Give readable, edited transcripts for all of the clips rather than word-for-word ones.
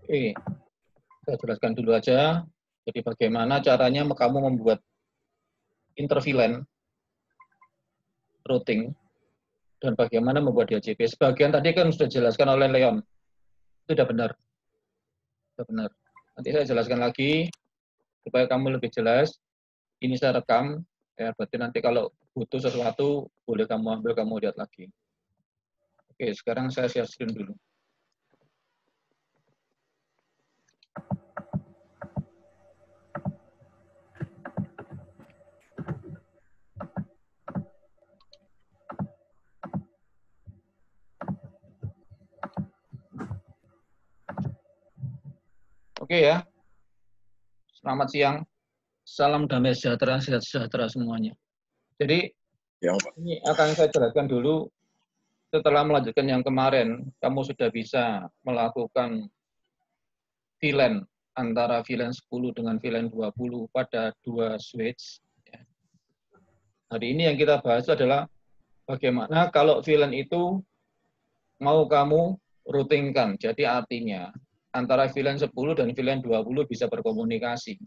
Oke, saya jelaskan dulu aja. Jadi bagaimana caranya kamu membuat intervilen routing dan bagaimana membuat DHCP. Sebagian tadi kan sudah dijelaskan oleh Leon. Itu sudah benar. Sudah benar. Nanti saya jelaskan lagi supaya kamu lebih jelas. Ini saya rekam, ya berarti nanti kalau butuh sesuatu boleh kamu ambil, kamu lihat lagi. Oke, sekarang saya share screen dulu. Oke ya, selamat siang. Salam damai sejahtera, sehat sejahtera semuanya. Jadi, ya, ini akan saya jelaskan dulu. Setelah melanjutkan yang kemarin, kamu sudah bisa melakukan VLAN antara VLAN 10 dengan VLAN 20 pada dua switch. Hari ini yang kita bahas adalah bagaimana kalau VLAN itu mau kamu routingkan. Jadi artinya antara VLAN 10 dan VLAN 20 bisa berkomunikasi.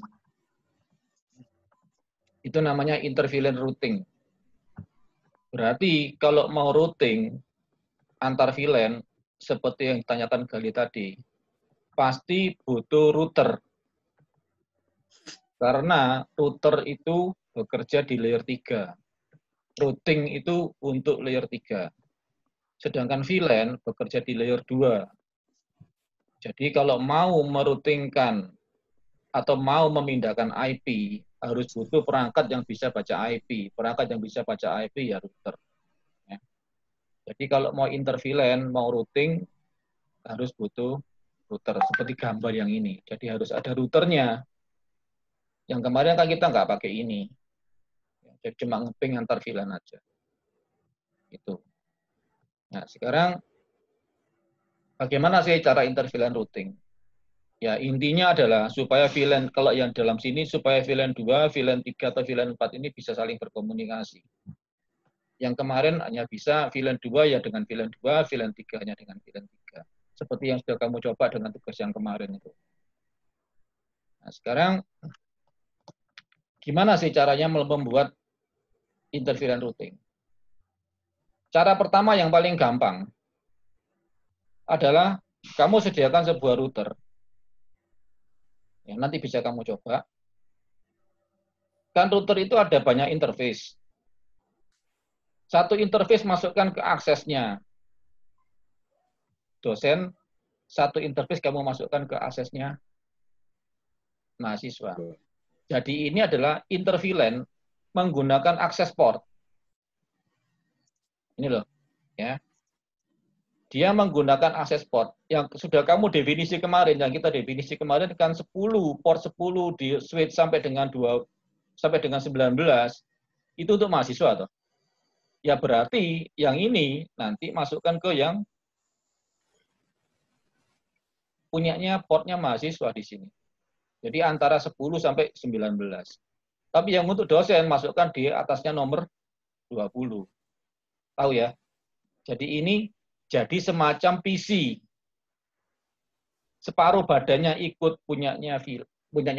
Itu namanya inter-VLAN routing. Berarti kalau mau routing antar VLAN, seperti yang ditanyakan Gali tadi, pasti butuh router. Karena router itu bekerja di layer 3. Routing itu untuk layer 3. Sedangkan VLAN bekerja di layer 2. Jadi kalau mau meroutingkan atau mau memindahkan IP, harus butuh perangkat yang bisa baca IP. Perangkat yang bisa baca IP ya router. Ya. Jadi kalau mau inter-VLAN, mau routing, harus butuh router. Seperti gambar yang ini. Jadi harus ada routernya. Yang kemarin kan kita nggak pakai ini. Jadi cuma ngeping antar VLAN aja. Itu. Nah sekarang, bagaimana sih cara inter-VLAN routing? Ya, intinya adalah supaya VLAN, kalau yang dalam sini, supaya VLAN 2, VLAN 3, atau VLAN 4 ini bisa saling berkomunikasi. Yang kemarin hanya bisa VLAN 2 ya dengan VLAN 2, VLAN 3 hanya dengan VLAN 3. Seperti yang sudah kamu coba dengan tugas yang kemarin itu. Nah, sekarang, gimana sih caranya membuat inter-VLAN routing? Cara pertama yang paling gampang adalah kamu sediakan sebuah router. Ya, nanti bisa kamu coba. Kan router itu ada banyak interface. Satu interface masukkan ke aksesnya dosen, satu interface kamu masukkan ke aksesnya mahasiswa. Jadi ini adalah inter-VLAN menggunakan akses port. Ini loh, ya. Dia menggunakan akses port yang sudah kamu definisi kemarin, yang kita definisi kemarin kan 10, port 10 di switch sampai dengan 19 itu untuk mahasiswa toh. Ya berarti yang ini nanti masukkan ke yang punyanya portnya mahasiswa di sini. Jadi antara 10 sampai 19. Tapi yang untuk dosen masukkan di atasnya nomor 20. Tahu ya? Jadi ini jadi semacam PC. Separuh badannya ikut punyanya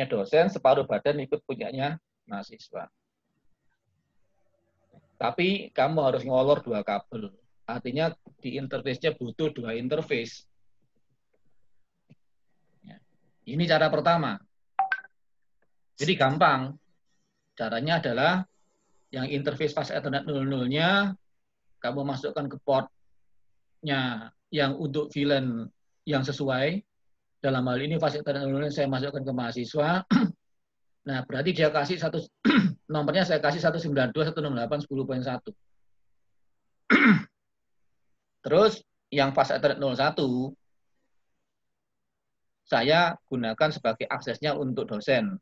dosen, separuh badan ikut punyanya mahasiswa. Tapi kamu harus ngolor 2 kabel. Artinya di interface-nya butuh 2 interface. Ya. Ini cara pertama. Jadi gampang. Caranya adalah yang interface fast Ethernet 00-nya kamu masukkan ke portnya yang untuk VLAN yang sesuai. Dalam hal ini fast Ethernet 00-nya saya masukkan ke mahasiswa. Nah, berarti dia kasih nomornya saya kasih 192.168.10.1. Terus yang fast Ethernet 01 saya gunakan sebagai aksesnya untuk dosen.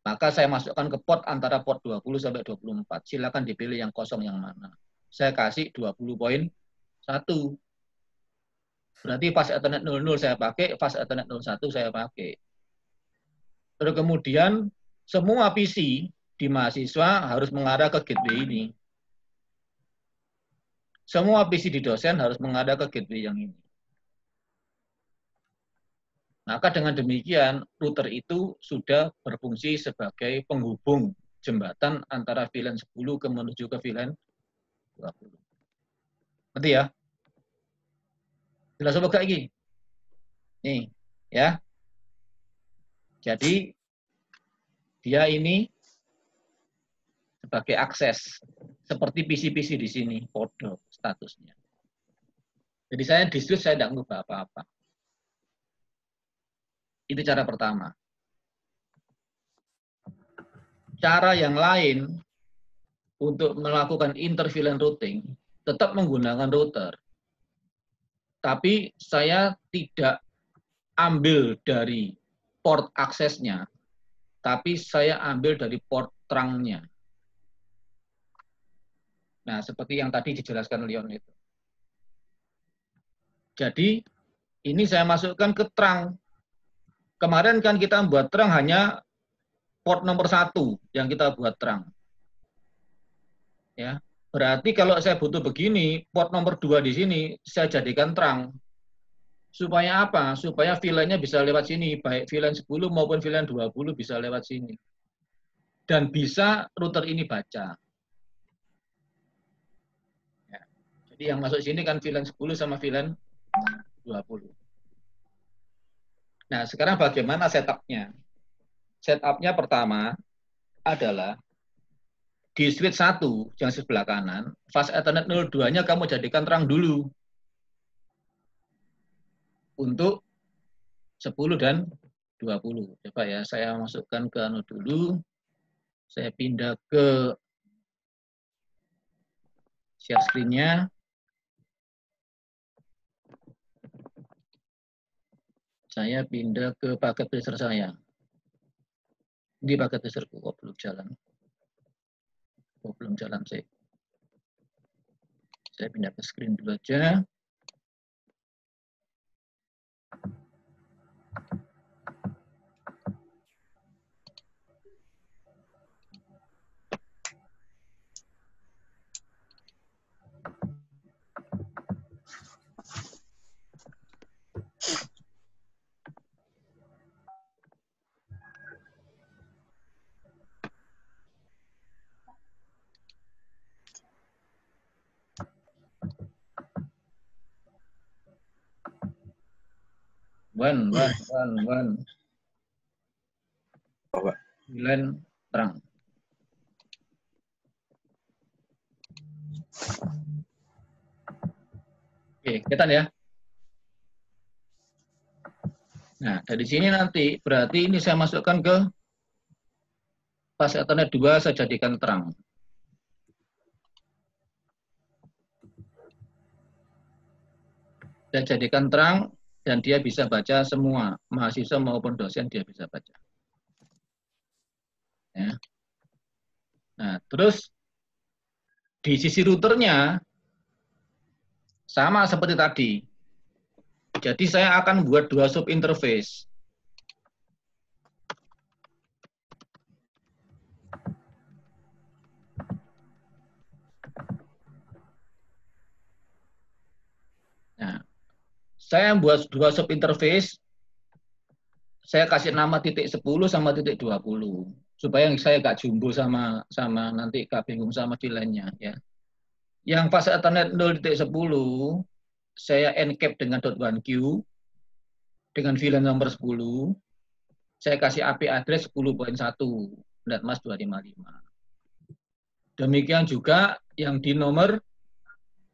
Maka saya masukkan ke port antara port 20 sampai 24. Silakan dipilih yang kosong yang mana. Saya kasih 20.1. Berarti fast Ethernet 00 saya pakai, fast Ethernet 01 saya pakai. Terus kemudian semua PC di mahasiswa harus mengarah ke gateway ini. Semua PC di dosen harus mengarah ke gateway yang ini. Maka dengan demikian, router itu sudah berfungsi sebagai penghubung jembatan antara VLAN 10 menuju ke VLAN 20. Berarti ya? Jelas apa gak ini? Nih, ya. Jadi, dia ini sebagai akses. Seperti PC-PC di sini, kode statusnya. Jadi saya di switch, saya tidak ngubah apa-apa. Itu cara pertama. Cara yang lain untuk melakukan inter-VLAN routing tetap menggunakan router. Tapi saya tidak ambil dari port aksesnya, tapi saya ambil dari port terangnya. Nah, seperti yang tadi dijelaskan Leon itu. Jadi, ini saya masukkan ke terang. Kemarin kan kita buat terang hanya port nomor 1 yang kita buat terang. Ya, berarti kalau saya butuh begini, port nomor 2 di sini saya jadikan terang. Supaya apa? Supaya VLAN-nya bisa lewat sini, baik VLAN 10 maupun VLAN 20 bisa lewat sini. Dan bisa router ini baca. Ya. Jadi yang masuk sini kan VLAN 10 sama VLAN 20. Nah, sekarang bagaimana setupnya? Setupnya pertama adalah di switch 1 yang sebelah kanan, fast Ethernet 02-nya kamu jadikan terang dulu. Untuk 10 dan 20. Coba ya, saya masukkan ke anu dulu. Saya pindah ke share screen-nya. Saya pindah ke paket tracer saya. Ini paket tracerku, kok belum jalan. Kok belum jalan sih. Saya pindah ke screen dulu aja. One. Bulan terang. Oke, kelihatan ya? Nah, dari sini nanti berarti ini saya masukkan ke fast Ethernet 2, saya jadikan terang. Saya jadikan terang dan dia bisa baca semua, mahasiswa maupun dosen dia bisa baca. Ya. Nah, terus di sisi routernya sama seperti tadi. Jadi saya akan buat 2 sub interface. Nah, saya buat 2 sub interface. Saya kasih nama titik 10 sama titik 20 supaya saya gak jumbo sama nanti gak bingung sama VLAN-nya ya. Yang fast Ethernet 0.10 saya encap dengan .1Q dengan VLAN nomor 10. Saya kasih IP address 10.1 .mas 255. Demikian juga yang di nomor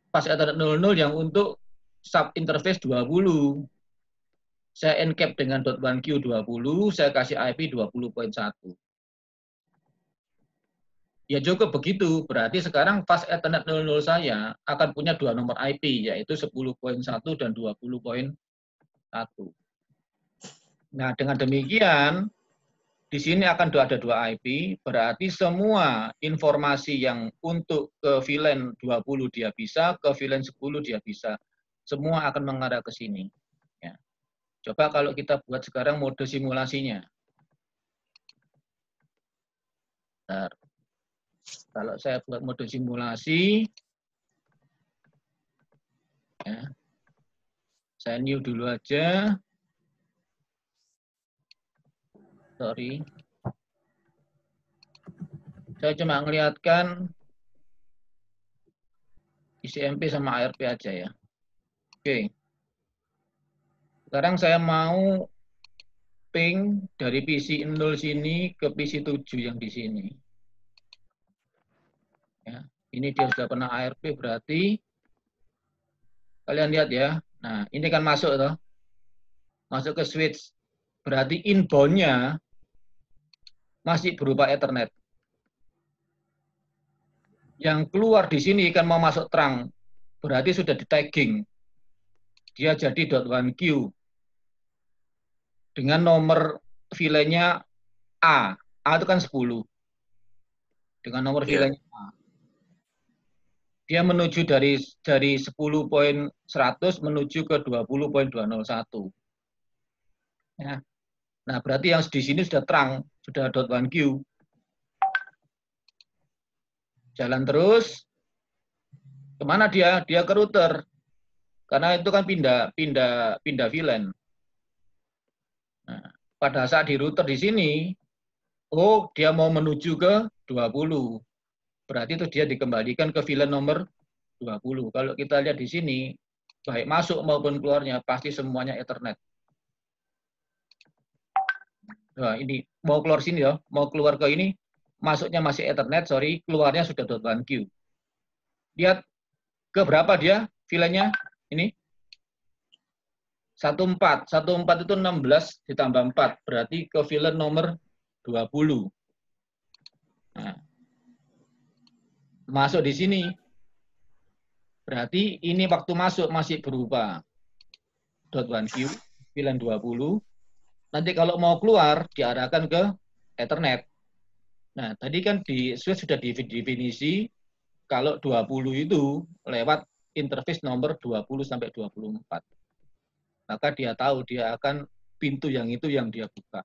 fast Ethernet 00 yang untuk sub interface 20. Saya encap dengan .1Q 20, saya kasih IP 20.1. Ya cukup begitu, berarti sekarang fast Ethernet 00 saya akan punya 2 nomor IP, yaitu 10.1 dan 20.1. Nah, dengan demikian, di sini akan ada 2 IP, berarti semua informasi yang untuk ke VLAN 20 dia bisa, ke VLAN 10 dia bisa. Semua akan mengarah ke sini. Ya. Coba kalau kita buat sekarang mode simulasinya. Bentar. Kalau saya buat mode simulasi, ya, saya new dulu aja. Sorry. Saya cuma ngelihatkan ICMP sama ARP aja ya. Oke. Sekarang saya mau ping dari PC 0 sini ke PC 7 yang di sini. Ya, ini dia sudah pernah ARP, berarti kalian lihat ya. Nah, ini kan masuk toh. Masuk ke switch. Berarti inbound-nya masih berupa Ethernet. Yang keluar di sini kan mau masuk terang. Berarti sudah di tagging. Dia jadi .1Q. Dengan nomor filenya A. A itu kan 10. Dengan nomor filenya A. Dia menuju dari 10.100 menuju ke 20.201. Ya. Nah, berarti yang di sini sudah terang, sudah .1Q. Jalan terus. Kemana dia? Dia ke router. Karena itu kan pindah VLAN. Nah, pada saat di router di sini, oh dia mau menuju ke 20. Berarti itu dia dikembalikan ke VLAN nomor 20. Kalau kita lihat di sini, baik masuk maupun keluarnya pasti semuanya Ethernet. Nah, ini mau keluar sini ya, mau keluar ke ini, masuknya masih Ethernet, sorry, keluarnya sudah .1Q. Lihat ke berapa dia VLAN-nya? Ini 14. 14 itu 16 ditambah 4, berarti ke VLAN nomor 20. Nah, masuk di sini. Berarti ini waktu masuk masih berupa .1Q, VLAN 20. Nanti kalau mau keluar, diarahkan ke Ethernet. Nah, tadi kan di switch sudah didefinisi kalau 20 itu lewat interface nomor 20 sampai 24. Maka dia tahu dia akan pintu yang itu yang dia buka.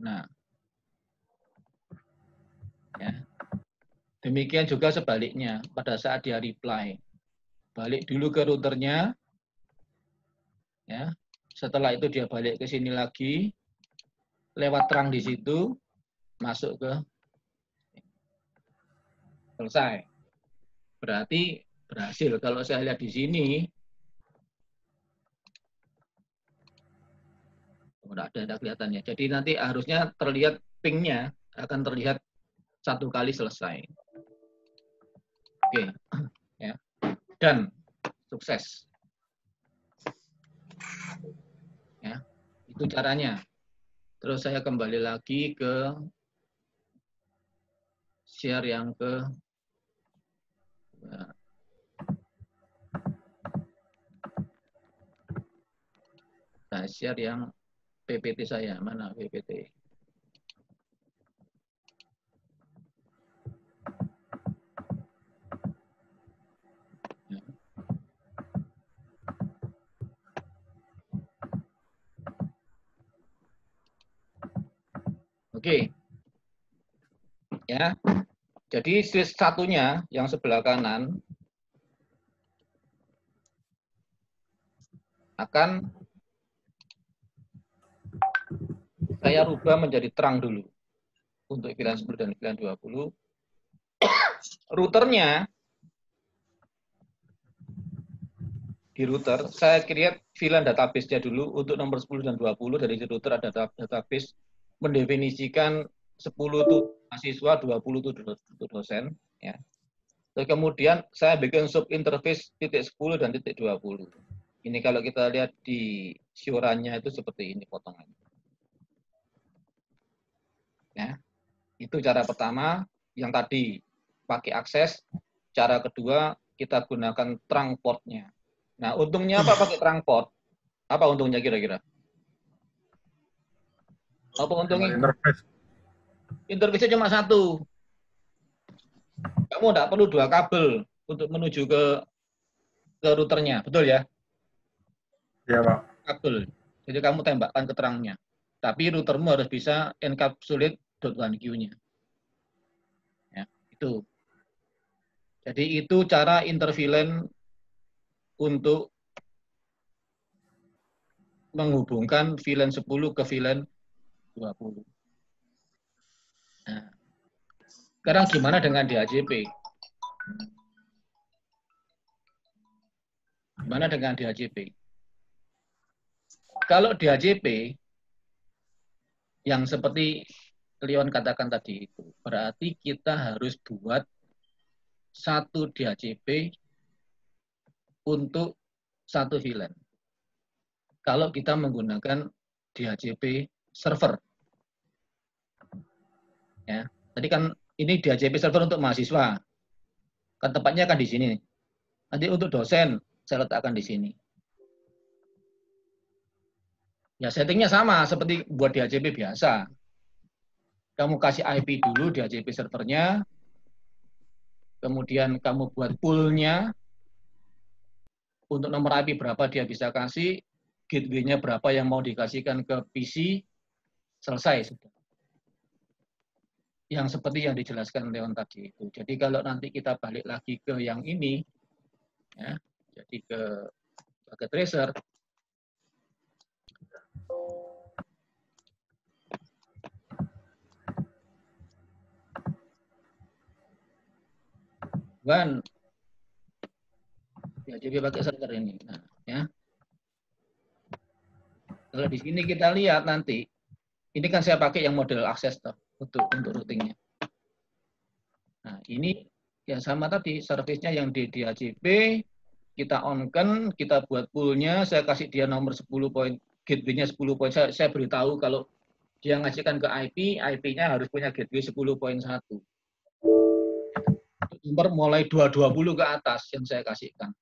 Nah, ya. Demikian juga sebaliknya pada saat dia reply. Balik dulu ke routernya. Ya. Setelah itu dia balik ke sini lagi. Lewat terang di situ. Masuk ke selesai. Berarti berhasil. Kalau saya lihat di sini, ada kelihatannya. Jadi nanti harusnya terlihat pingnya akan terlihat satu kali selesai. Oke, ya. Dan sukses. Ya, itu caranya. Terus saya kembali lagi ke share yang ke nah, share yang PPT saya. Mana PPT? Ya. Oke. Ya. Jadi switch satunya yang sebelah kanan akan saya rubah menjadi terang dulu untuk VLAN 10 dan VLAN 20. Routernya di router, saya create VLAN database-nya dulu untuk nomor 10 dan 20. Dari router ada database mendefinisikan 10 itu mahasiswa, 20 itu dosen. Ya. Terus kemudian saya bikin sub interface titik 10 dan titik 20. Ini kalau kita lihat di siorannya itu seperti ini potongannya. Ya. Itu cara pertama yang tadi pakai akses. Cara kedua kita gunakan trunk port-nya. Nah, untungnya apa pakai trunk port? Apa untungnya kira-kira? Apa untungnya? Interface-nya cuma satu. Kamu tidak perlu dua kabel untuk menuju ke routernya, betul ya? Iya, Pak. Kabel. Jadi kamu tembakkan ke terangnya. Tapi routermu harus bisa encapsulate .1Q-nya. Ya, itu. Jadi itu cara interVLAN untuk menghubungkan VLAN 10 ke VLAN 20. Nah, sekarang gimana dengan DHCP? Gimana dengan DHCP? Kalau DHCP yang seperti Leon katakan tadi itu, berarti kita harus buat satu DHCP untuk satu VLAN. Kalau kita menggunakan DHCP server. Ya, tadi kan ini DHCP server untuk mahasiswa. Kan tempatnya kan di sini. Nanti untuk dosen saya letakkan di sini. Ya settingnya sama seperti buat DHCP biasa. Kamu kasih IP dulu DHCP servernya, kemudian kamu buat poolnya, untuk nomor IP berapa dia bisa kasih, gateway-nya berapa yang mau dikasihkan ke PC, selesai sudah. Yang seperti yang dijelaskan Leon tadi itu. Jadi kalau nanti kita balik lagi ke yang ini, ya, jadi ke packet tracer, kan ya jadi pakai server ini. Nah, ya. Kalau di sini kita lihat nanti, ini kan saya pakai yang model akses toh, untuk routingnya. Nah, ini ya sama tadi, service-nya yang di DHCP, kita on-kan, kita buat pool-nya, saya kasih dia nomor 10 poin, gateway-nya 10 poin, saya beritahu kalau dia ngasihkan ke IP, IP-nya harus punya gateway 10.1. Nomor mulai 220 ke atas yang saya kasihkan.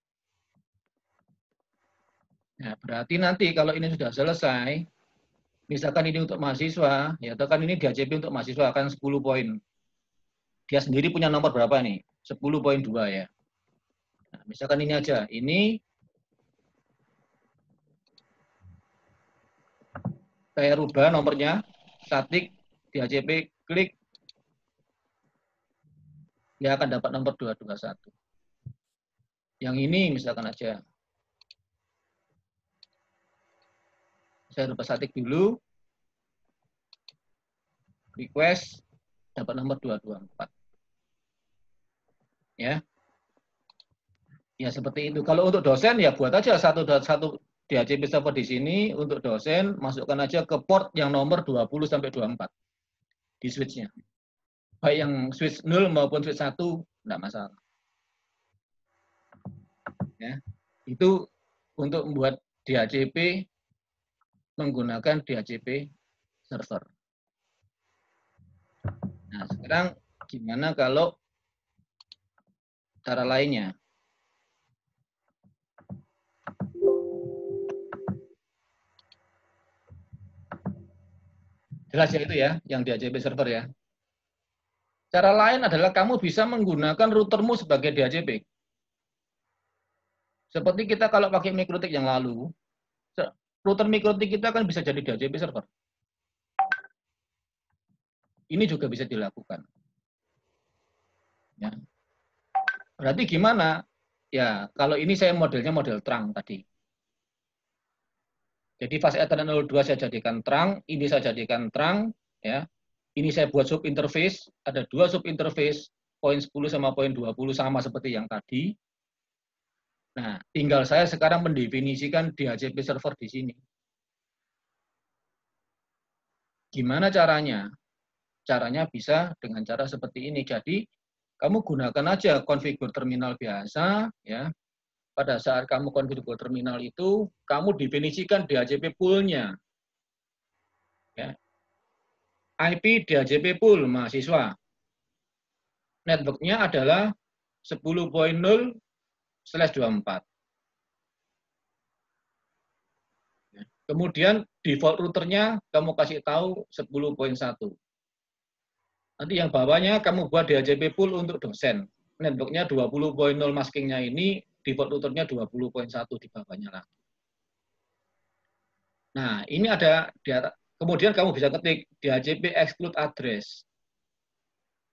Nah, berarti nanti kalau ini sudah selesai, misalkan ini untuk mahasiswa, ya kan ini DHCP untuk mahasiswa akan 10 poin. Dia sendiri punya nomor berapa nih? 10.2 ya. Nah, misalkan ini aja, ini saya rubah nomornya, static, DHCP, klik, dia akan dapat nomor 221. Yang ini misalkan aja, saya rubah static dulu, request, dapat nomor 224. Ya, ya seperti itu. Kalau untuk dosen ya buat aja satu DHCP server di sini untuk dosen, masukkan aja ke port yang nomor 20 sampai 24 di switch-nya. Baik yang switch 0 maupun switch 1 enggak masalah. Ya. Itu untuk membuat DHCP menggunakan DHCP server. Nah, sekarang gimana kalau cara lainnya? Jelas ya itu ya, yang DHCP server ya. Cara lain adalah kamu bisa menggunakan routermu sebagai DHCP. Seperti kita kalau pakai MikroTik yang lalu, router MikroTik kita kan bisa jadi DHCP server. Ini juga bisa dilakukan. Ya. Berarti gimana? Ya, kalau ini saya modelnya model terang tadi. Jadi fast Ethernet 02 saya jadikan terang, ini saya jadikan terang, ya. Ini saya buat sub interface, ada dua sub interface, poin 10 sama poin 20 sama seperti yang tadi. Nah, tinggal saya sekarang mendefinisikan DHCP server di sini. Gimana caranya? Caranya bisa dengan cara seperti ini. Jadi, kamu gunakan aja konfigur terminal biasa, ya. Pada saat kamu konfigur terminal itu, kamu definisikan DHCP pool-nya. Ya. IP DHCP pool mahasiswa. Network-nya adalah 10.0/24. Kemudian default routernya kamu kasih tahu 10.1. Nanti yang bawahnya kamu buat DHCP pool untuk dosen. Network-nya 20.0 masking-nya ini, default routernya 20.1 di bawahnya lagi. Nah, ini ada kemudian kamu bisa ketik DHCP exclude address.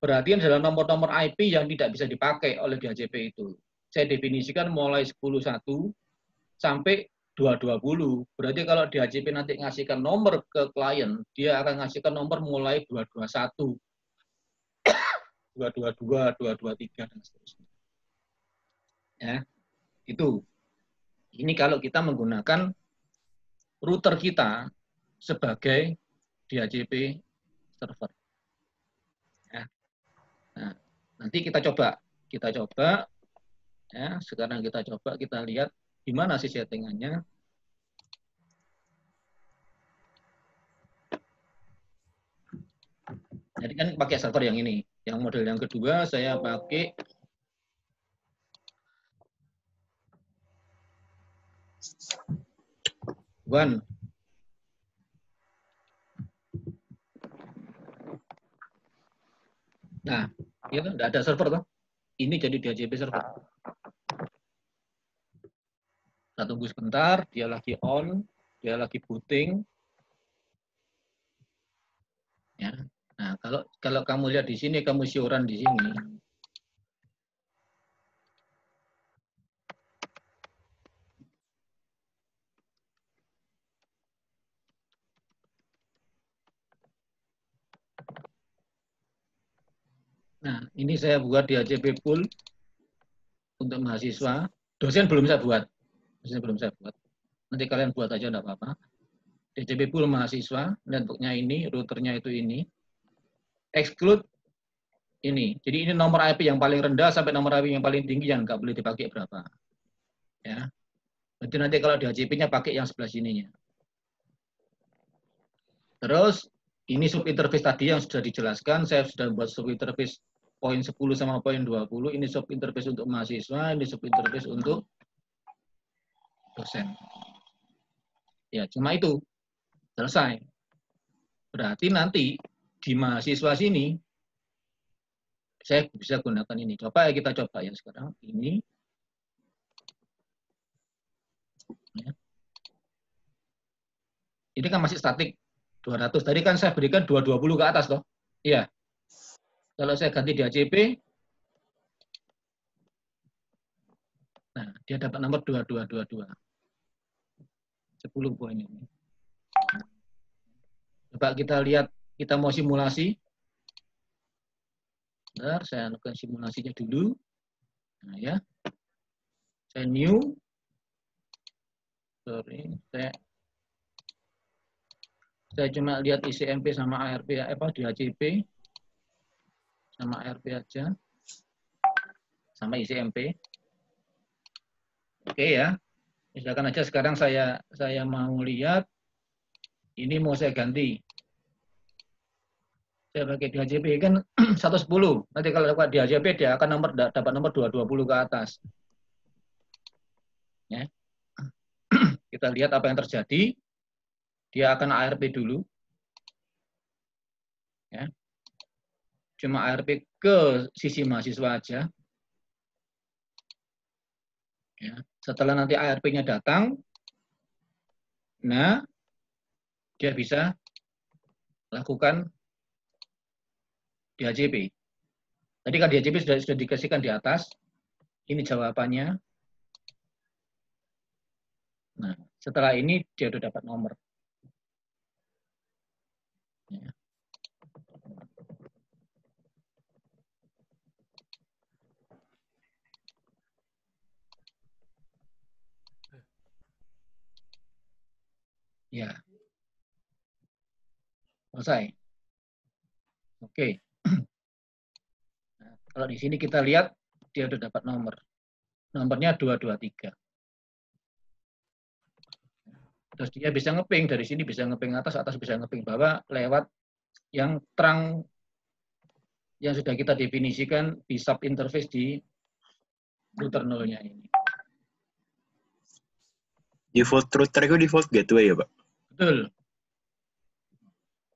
Berarti adalah nomor-nomor IP yang tidak bisa dipakai oleh DHCP itu. Saya definisikan mulai 10.1 sampai 220. Berarti kalau DHCP nanti ngasihkan nomor ke klien, dia akan ngasihkan nomor mulai 221, 222, 223, dan seterusnya. Ya, itu. Ini kalau kita menggunakan router kita sebagai DHCP server. Ya. Nah, nanti kita coba. Ya, sekarang kita coba, kita lihat gimana sih settingannya. Jadi kan pakai server yang ini. Yang model yang kedua saya pakai One. Nah, itu enggak ada server toh. Ini jadi DHCP server. Kita tunggu sebentar, dia lagi on, dia lagi booting. Ya. Nah, kalau kamu lihat di sini, kamu siuran di sini. Nah, ini saya buat DHCP pool untuk mahasiswa. Dosen belum saya buat. Nanti kalian buat aja, enggak apa-apa. DHCP pool mahasiswa, networknya ini, routernya itu ini. Exclude ini. Jadi ini nomor IP yang paling rendah sampai nomor IP yang paling tinggi yang nggak boleh dipakai berapa. Ya. Berarti nanti kalau DHCP-nya pakai yang sebelah sininya. Terus ini subinterface tadi yang sudah dijelaskan, saya sudah buat subinterface poin 10 sama poin 20. Ini subinterface untuk mahasiswa, ini subinterface untuk dosen. Ya, cuma itu. Selesai. Berarti nanti di mahasiswa sini saya bisa gunakan ini. Coba ya, kita coba ya sekarang. Ini. Ya. Ini kan masih statik 200. Tadi kan saya berikan 220 ke atas toh. Iya. Kalau saya ganti DHCP, nah dia dapat nomor 2222. 10 poin ini. Coba kita lihat, kita mau simulasi. Bentar, saya lakukan simulasinya dulu. Nah ya. Saya new. Sorry, saya cuma lihat ICMP sama ARP, DHCP sama ARP aja. Sama ICMP. Oke ya. Misalkan aja sekarang saya mau lihat, ini mau saya ganti. Saya pakai DHCP kan 110. Nanti kalau dapat DHCP dia akan dapat nomor 220 ke atas. Ya. Kita lihat apa yang terjadi. Dia akan ARP dulu. Ya. Cuma ARP ke sisi mahasiswa aja. Ya. Setelah nanti ARP-nya datang, nah dia bisa lakukan DHCP. Tadi kan DHCP sudah dikasihkan di atas. Ini jawabannya. Nah, setelah ini dia sudah dapat nomor. Ya. Ya. Selesai. Oke. Nah, kalau di sini kita lihat dia sudah dapat nomor. Nomornya 223. Terus dia bisa ngeping dari sini, bisa ngeping atas bisa ngeping bawah lewat yang terang yang sudah kita definisikan di sub interface di router nolnya ini. Default router itu default gateway ya, Pak? Betul.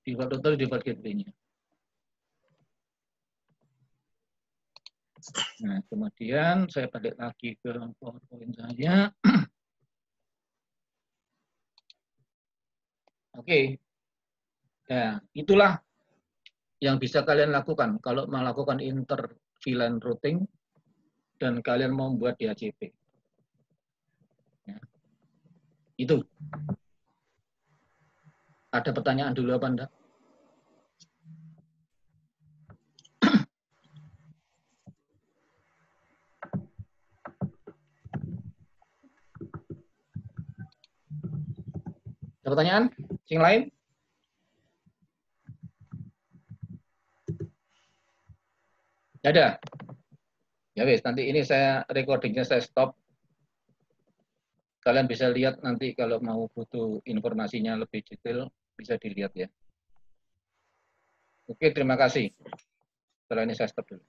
Default router, default gateway-nya. Nah, kemudian saya balik lagi ke PowerPoint saya. Oke. Ya, itulah yang bisa kalian lakukan kalau melakukan inter VLAN routing dan kalian mau membuat DHCP. Ya. Itu. Ada pertanyaan dulu apa enggak? Ada pertanyaan? Yang lain? Ada. Ya wes, nanti ini saya recordingnya saya stop. Kalian bisa lihat nanti kalau mau butuh informasinya lebih detail bisa dilihat ya. Oke, terima kasih. Setelah ini saya stop dulu.